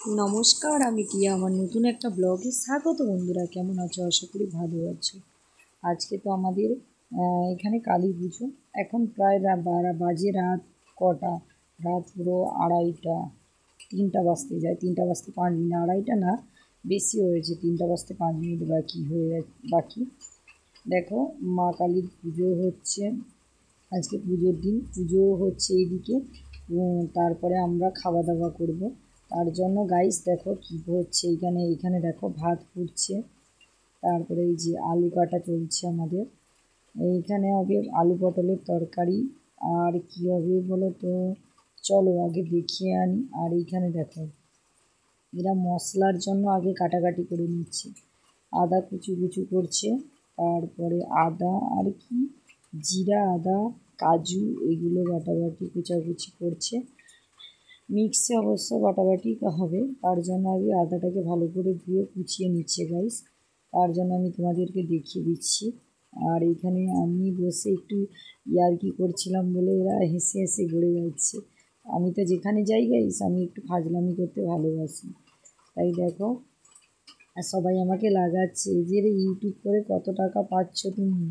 নমস্কার, আমি টিয়া। আমার নতুন একটা ব্লগে স্বাগত। বন্ধুরা, কেমন আছো? আশা করি ভালো আছো। আজকে তো আমাদের এখানে কালী পুজো। এখন প্রায় বাজে রাত কটা, রাত পুরো 2:30, 3টা বাজতে যায়, 3টা বাজতে 5 মিনিট, 2:30 না, বেশি হয়েছে, 3টা বাজতে 5 মিনিট বাকি। দেখো, মা কালীর পুজো হচ্ছে, আজকে পুজোর দিন। পুজো হচ্ছে এইদিকে, তারপরে আমরা খাওয়া দাওয়া করব। তার জন্য গাইস দেখো কী হচ্ছে এখানে দেখো ভাত ফুটছে, তারপরে এই যে আলু কাটা চলছে আমাদের। এইখানে হবে আলু পটলের তরকারি। আর কি হবে বলো তো, চলো আগে দেখিয়ে আনি। আর এইখানে দেখো, এরা মশলার জন্য আগে কাটাকাটি করে নিচ্ছে, আদা কুচু করছে, তারপরে আদা আর কি জিরা, আদা, কাজু, এগুলো বাটাবাটি কুচাকুচি করছে। মিক্সে অবশ্য বাটাবাটি হবে, তার জন্য আগে আদাটাকে ভালো করে ধুয়ে কুচিয়ে নিচ্ছে গাইস। তার জন্য আমি তোমাদেরকে দেখিয়ে দিচ্ছি। আর এখানে আমি বসে একটু ইয়ার্কি করছিলাম বলে এরা হেসে হেসে গড়ে যাচ্ছে। আমি তো যেখানে যাই গাইস, আমি একটু ফাজলামি করতে ভালোবাসি। তাই দেখো, আর সবাই আমাকে লাগাচ্ছে যে রে ইউটিউব করে কত টাকা পাচ্ছ তুমি।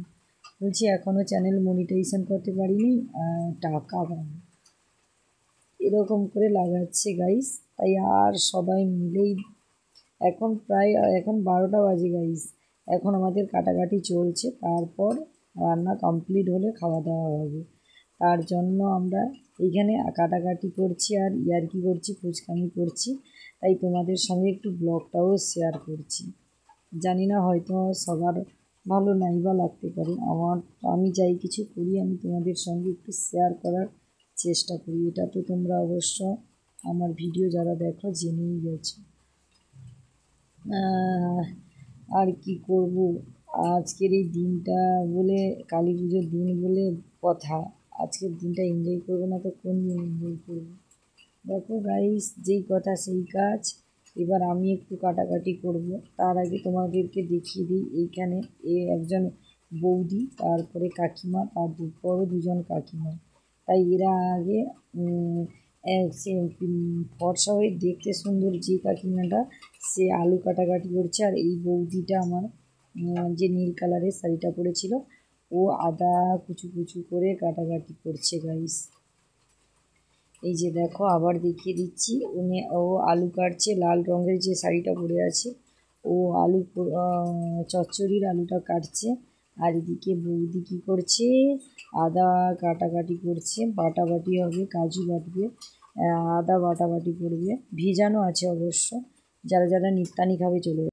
বলছি এখনও চ্যানেল মনিটাইজেশন করতে পারিনি, টাকা পাবো, এরকম করে লাগাচ্ছে গাইস। তাই আর সবাই মিলেই এখন 12টা বাজে গাইস। এখন আমাদের কাটাকাটি চলছে, তারপর রান্না কমপ্লিট হলে খাওয়া দাওয়া হবে। তার জন্য আমরা এইখানে কাটাকাটি করছি আর ইয়ার্কি করছি, ফুচকামি করছি। তাই তোমাদের সঙ্গে একটু ব্লগটাও শেয়ার করছি। জানি না, হয়তো সবার ভালো নাই বা লাগতে পারে। আমি যাই কিছু করি, আমি তোমাদের সঙ্গে একটু শেয়ার করার চেষ্টা করি। এটা তো তোমরা অবশ্য আমার ভিডিও যারা দেখো জেনেই গেছো। আর কি করব, আজকের এই দিনটা বলে, কালী পুজোর দিন বলে কথা, আজকের দিনটা এনজয় করবো না তো কোন দিন এনজয় করবো? দেখো গাইস, যেই কথা সেই কাজ। এবার আমি একটু কাটাকাটি করব। তার আগে তোমাদেরকে দেখিয়ে দিই, এইখানে একজন বৌদি, তারপরে কাকিমা, তার পরও দুজন কাকিমা। তাই এরা আগে সে ফর্সা হয়ে দেখতে সুন্দর যে কাকিমাটা, সে আলু কাটাকাটি করছে। আর এই বৌদিটা আমার, যে নীল কালারের শাড়িটা পরেছিল, ও আদা কুচু করে কাটাকাটি করছে গাইস। এই যে দেখো, আবার দেখিয়ে দিচ্ছি, ও আলু কাটছে, লাল রঙের যে শাড়িটা পরে আছে, ও আলু চচ্চড়ির আলুটা কাটছে। আর এদিকে বৌদি কী করছে, আদা কাটাকাটি করছে, বাটাবাটি হবে, কাজু বাটবে, আদা বাটাবাটি করবে, ভেজানো আছে অবশ্য। যারা যারা নিত্যানি খাবে চলে